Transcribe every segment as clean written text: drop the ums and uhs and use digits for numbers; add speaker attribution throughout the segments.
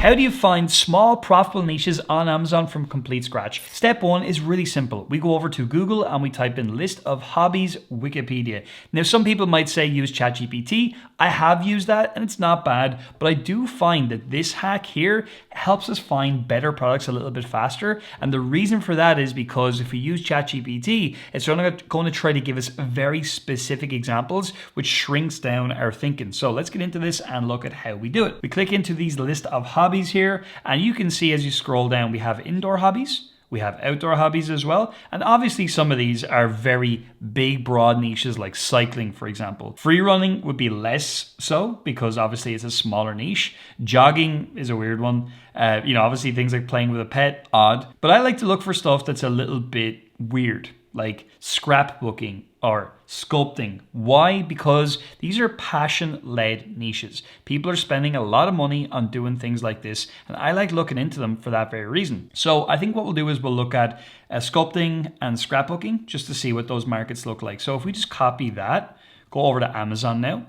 Speaker 1: How do you find small profitable niches on Amazon from complete scratch? Step one is really simple. We go over to Google and we type in list of hobbies Wikipedia. Now some people might say use ChatGPT. I have used that and it's not bad, but I do find that this hack here helps us find better products a little bit faster. And the reason for that is because if we use ChatGPT, it's going to try to give us very specific examples, which shrinks down our thinking. So let's get into this and look at how we do it. We click into these list of hobbies here, and you can see as you scroll down, we have indoor hobbies. We have outdoor hobbies as well. And obviously some of these are very big, broad niches like cycling, for example. Free running would be less so because obviously it's a smaller niche. Jogging is a weird one. Obviously things like playing with a pet, odd. But I like to look for stuff that's a little bit weird, like scrapbooking or sculpting. Why? Because these are passion-led niches. People are spending a lot of money on doing things like this, and I like looking into them for that very reason. So I think what we'll do is we'll look at sculpting and scrapbooking just to see what those markets look like. So if we just copy that, go over to Amazon now,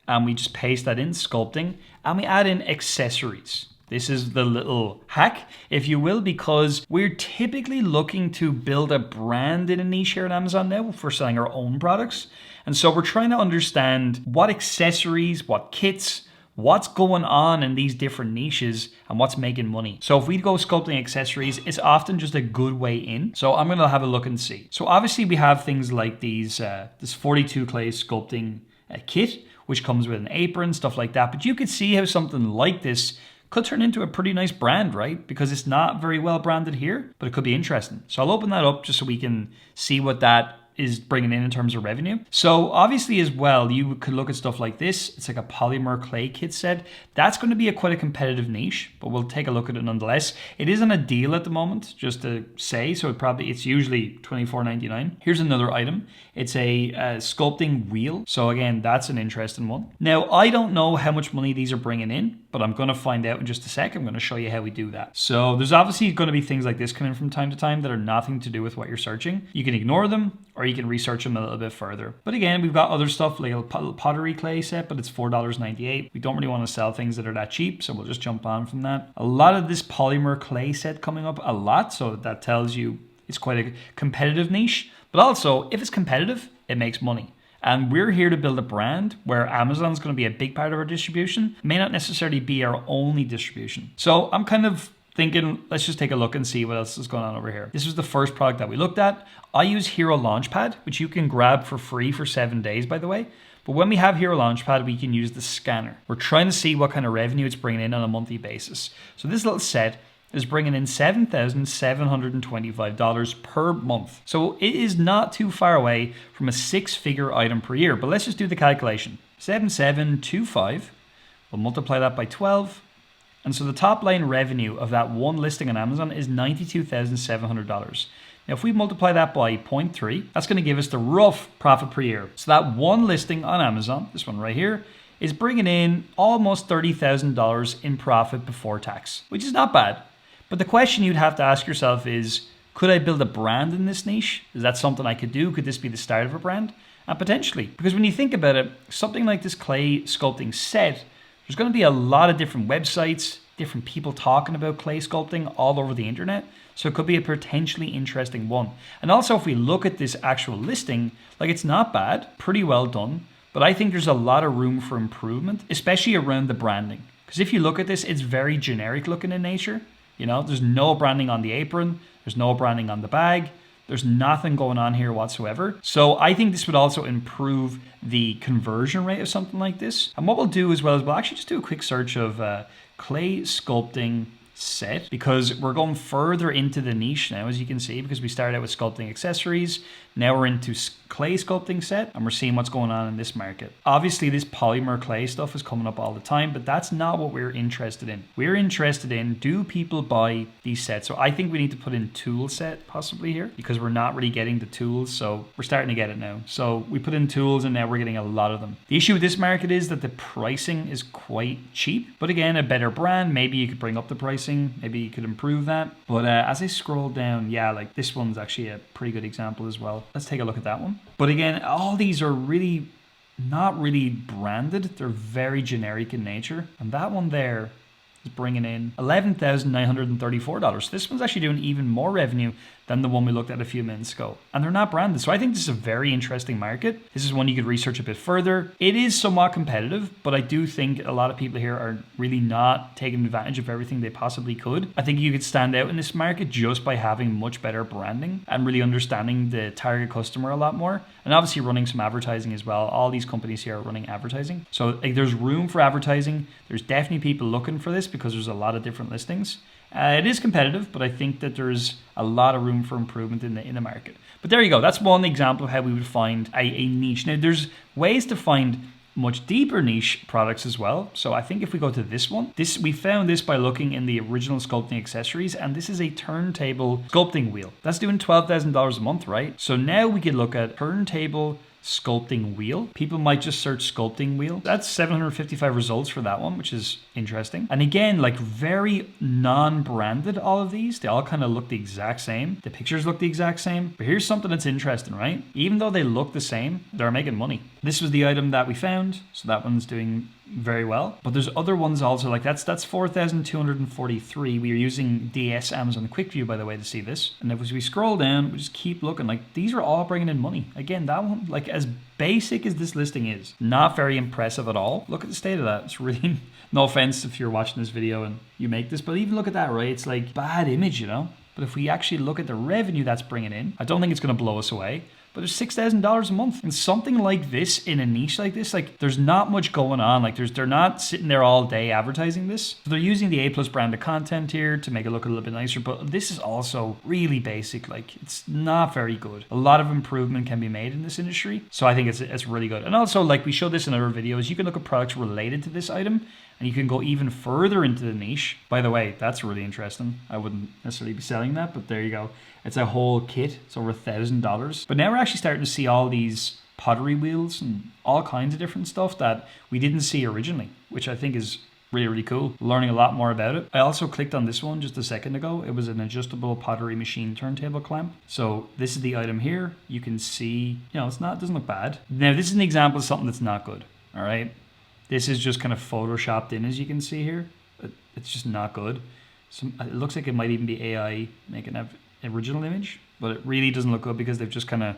Speaker 1: and we just paste that in, sculpting, and we add in accessories. This is the little hack, if you will, because we're typically looking to build a brand in a niche here at Amazon now for selling our own products. And so we're trying to understand what accessories, what kits, what's going on in these different niches and what's making money. So if we go sculpting accessories, it's often just a good way in. So I'm going to have a look and see. So obviously we have things like this 42 clay sculpting kit, which comes with an apron, stuff like that. But you could see how something like this could turn into a pretty nice brand, right? Because it's not very well branded here, but it could be interesting. So I'll open that up just so we can see what that is bringing in terms of revenue. So obviously as well, you could look at stuff like this. It's like a polymer clay kit set. That's going to be quite a competitive niche, but we'll take a look at it nonetheless. It is on a deal at the moment, just to say. So it's usually $24.99. Here's another item. It's a sculpting wheel. So again, that's an interesting one. Now, I don't know how much money these are bringing in, but I'm going to find out in just a sec. I'm going to show you how we do that. So there's obviously going to be things like this coming from time to time that are nothing to do with what you're searching. You can ignore them or you can research them a little bit further. But again, we've got other stuff like a pottery clay set, but it's $4.98. We don't really want to sell things that are that cheap, so we'll just jump on from that. A lot of this polymer clay set coming up a lot, so that tells you it's quite a competitive niche. But also, if it's competitive, it makes money. And we're here to build a brand where Amazon's going to be a big part of our distribution. It may not necessarily be our only distribution. So I'm kind of thinking, let's just take a look and see what else is going on over here. This was the first product that we looked at. I use Hero Launchpad, which you can grab for free for 7 days, by the way. But when we have Hero Launchpad, we can use the scanner. We're trying to see what kind of revenue it's bringing in on a monthly basis. So this little set is bringing in $7,725 per month. So it is not too far away from a 6-figure item per year. But let's just do the calculation. 7725, we'll multiply that by 12. And so the top line revenue of that one listing on Amazon is $92,700. Now, if we multiply that by 0.3, that's going to give us the rough profit per year. So that one listing on Amazon, this one right here, is bringing in almost $30,000 in profit before tax, which is not bad. But the question you'd have to ask yourself is, could I build a brand in this niche? Is that something I could do? Could this be the start of a brand? And potentially, because when you think about it, something like this clay sculpting set, there's going to be a lot of different websites, different people talking about clay sculpting all over the internet. So it could be a potentially interesting one. And also if we look at this actual listing, like it's not bad, pretty well done. But I think there's a lot of room for improvement, especially around the branding. Because if you look at this, it's very generic looking in nature. You know, there's no branding on the apron. There's no branding on the bag. There's nothing going on here whatsoever. So I think this would also improve the conversion rate of something like this. And what we'll do as well is we'll actually just do a quick search of clay sculpting set, because we're going further into the niche now, as you can see, because we started out with sculpting accessories. Now we're into clay sculpting set, and we're seeing what's going on in this market. Obviously, this polymer clay stuff is coming up all the time, but that's not what we're interested in. We're interested in, do people buy these sets? So I think we need to put in tool set possibly here, because we're not really getting the tools. So we're starting to get it now. So we put in tools, and now we're getting a lot of them. The issue with this market is that the pricing is quite cheap. But again, a better brand, maybe you could bring up the pricing. Maybe you could improve that. But as I scroll down, yeah, like this one's actually a pretty good example as well. Let's take a look at that one. But again, all these are really not really branded. They're very generic in nature. And that one there is bringing in $11,934. This one's actually doing even more revenue than the one we looked at a few minutes ago. And they're not branded. So I think this is a very interesting market. This is one you could research a bit further. It is somewhat competitive, but I do think a lot of people here are really not taking advantage of everything they possibly could. I think you could stand out in this market just by having much better branding and really understanding the target customer a lot more. And obviously running some advertising as well. All these companies here are running advertising. So like, there's room for advertising. There's definitely people looking for this because there's a lot of different listings. It is competitive, but I think that there's a lot of room for improvement in the market. But there you go. That's one example of how we would find a niche. Now, there's ways to find much deeper niche products as well. So I think if we go to this one, we found this by looking in the original sculpting accessories, and this is a turntable sculpting wheel. That's doing $12,000 a month, right? So now we could look at turntable sculpting wheel. People might just search sculpting wheel. That's 755 results for that one, which is interesting. And again, like very non-branded, all of these. They all kind of look the exact same. The pictures look the exact same. But here's something that's interesting, right? Even though they look the same, they're making money. This was the item that we found. So that one's doing very well. But there's other ones also, like that's 4,243. We are using DS Amazon Quick View, by the way, to see this. And if we scroll down, we just keep looking, like these are all bringing in money. Again, that one, like as basic as this listing is, not very impressive at all. Look at the state of that. It's really, no offense if you're watching this video and you make this, but even look at that, right? It's like bad image, you know? But if we actually look at the revenue that's bringing in, I don't think it's going to blow us away. But there's $6,000 a month. And something like this in a niche like this, like there's not much going on. Like they're not sitting there all day advertising this. So they're using the A+ branded content here to make it look a little bit nicer. But this is also really basic. Like it's not very good. A lot of improvement can be made in this industry. So I think it's really good. And also, like we showed this in other videos, you can look at products related to this item and you can go even further into the niche. By the way, that's really interesting. I wouldn't necessarily be selling that, but there you go. It's a whole kit. It's over $1,000. But now we're actually starting to see all these pottery wheels and all kinds of different stuff that we didn't see originally, which I think is really, really cool. Learning a lot more about it. I also clicked on this one just a second ago. It was an adjustable pottery machine turntable clamp. So this is the item here. You can see, it doesn't look bad. Now this is an example of something that's not good. All right. This is just kind of photoshopped in, as you can see here. It's just not good. It looks like it might even be AI making an original image, but it really doesn't look good because they've just kind of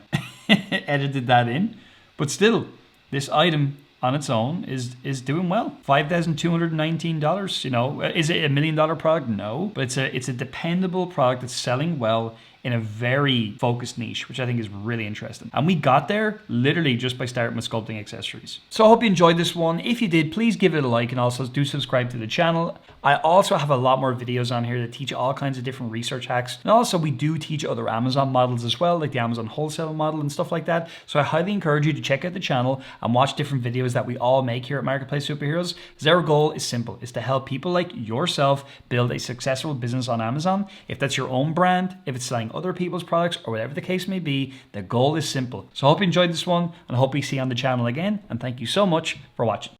Speaker 1: edited that in. But still, this item on its own is doing well. $5,219. Is it $1 million product? No, but it's a dependable product that's selling well in a very focused niche, which I think is really interesting. And we got there literally just by starting with sculpting accessories. So I hope you enjoyed this one. If you did, please give it a like and also do subscribe to the channel. I also have a lot more videos on here that teach all kinds of different research hacks. And also we do teach other Amazon models as well, like the Amazon wholesale model and stuff like that. So I highly encourage you to check out the channel and watch different videos that we all make here at Marketplace Superheroes. Because our goal is simple, is to help people like yourself build a successful business on Amazon. If that's your own brand, if it's selling other people's products or whatever the case may be, the goal is simple. So I hope you enjoyed this one and I hope we see you on the channel again. And thank you so much for watching.